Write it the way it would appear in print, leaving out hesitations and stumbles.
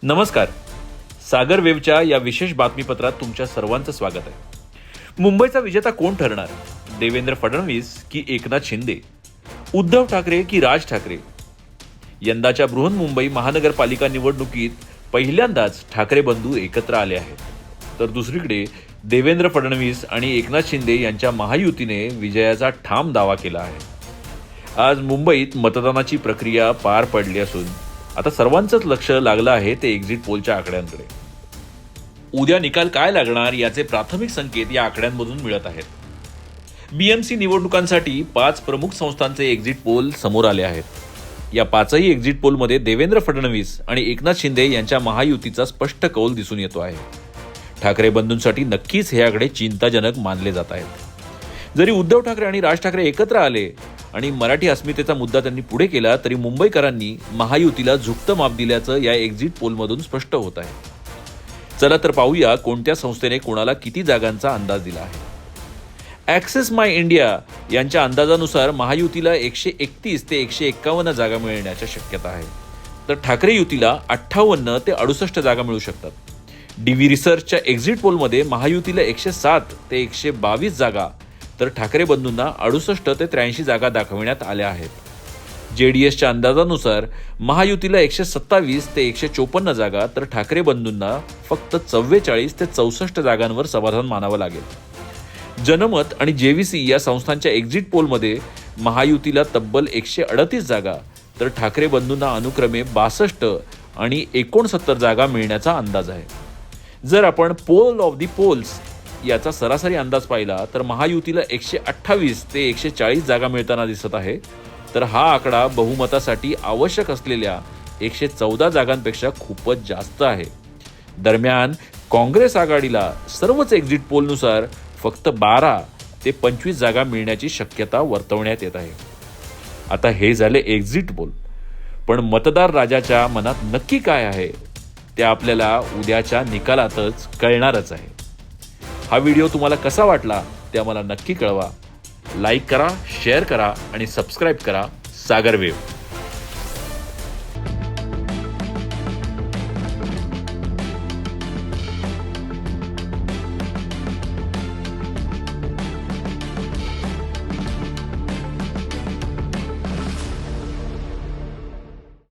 नमस्कार. सागर वेव्हच्या या विशेष बातमीपत्रात तुमच्या सर्वांचं स्वागत आहे. मुंबईचा विजेता कोण ठरणार? देवेंद्र फडणवीस की एकनाथ शिंदे? उद्धव ठाकरे की राज ठाकरे? यंदाच्या बृहन्मुंबई महानगरपालिका निवडणुकीत पहिल्यांदाच ठाकरे बंधू एकत्र आले आहेत. तर दुसरीकडे देवेंद्र फडणवीस आणि एकनाथ शिंदे यांच्या महायुतीने विजयाचा ठाम दावा केला आहे. आज मुंबईत मतदानाची प्रक्रिया पार पडली असून आता सर्वांचंच लक्ष लागलं आहे ते एक्झिट पोलच्या आकड्यांकडे. उद्या निकाल काय लागणार याचे प्राथमिक संकेत या आकड्यांमधून मिळत आहेत. बीएमसी निवडणुकांसाठी 5 प्रमुख संस्थांचे एक्झिट पोल समोर आले आहेत. या 5ही एक्झिट पोलमध्ये देवेंद्र फडणवीस आणि एकनाथ शिंदे यांच्या महायुतीचा स्पष्ट कौल दिसून येतो आहे. ठाकरे बंधूंसाठी नक्कीच हे आकडे चिंताजनक मानले जात आहेत. जरी उद्धव ठाकरे आणि राज ठाकरे एकत्र आले आणि मराठी अस्मितेचा मुद्दा त्यांनी पुढे केला तरी मुंबईकरांनी महायुतीला झुकतं माप दिल्याचं या एक्झिट पोलमधून स्पष्ट होत आहे. चला तर पाहूया कोणत्या संस्थेने कोणाला किती जागांचा अंदाज दिला आहे. ॲक्सेस माय इंडिया यांच्या अंदाजानुसार महायुतीला 131 ते 151 जागा मिळण्याच्या शक्यता आहे, तर ठाकरे युतीला 58 ते 68 जागा मिळू शकतात. DV रिसर्चच्या एक्झिट पोलमध्ये महायुतीला 107 ते 122 जागा तर ठाकरे बंधूंना 68 ते 83 जागा दाखविण्यात आल्या आहेत. JDSच्या अंदाजानुसार महायुतीला 127 ते 154 जागा तर ठाकरे बंधूंना फक्त 44 ते 64 जागांवर समाधान मानावं लागेल. जनमत आणि JVC या संस्थांच्या एक्झिट पोलमध्ये महायुतीला तब्बल 138 जागा तर ठाकरे बंधूंना अनुक्रमे 62 आणि 69 जागा मिळण्याचा अंदाज आहे. जर आपण पोल ऑफ दी पोल्स याचा सरासरी अंदाज पाहिला तर महायुतीला 128 ते 140 जागा मिळताना दिसत आहे, तर हा आकडा बहुमतासाठी आवश्यक असलेल्या 114 जागांपेक्षा खूपच जास्त आहे. दरम्यान काँग्रेस आघाडीला सर्वच एक्झिट पोलनुसार फक्त 12 ते 25 जागा मिळण्याची शक्यता वर्तवण्यात येत आहे. आता हे झाले एक्झिट पोल, पण मतदार राजाच्या मनात नक्की काय आहे ते आपल्याला उद्याच्या निकालातच कळणारच आहे. हा व्हिडिओ तुम्हाला कसा वाटला ते आम्हाला नक्की कळवा. लाईक करा, शेअर करा आणि सबस्क्राईब करा सागर वेव्ह.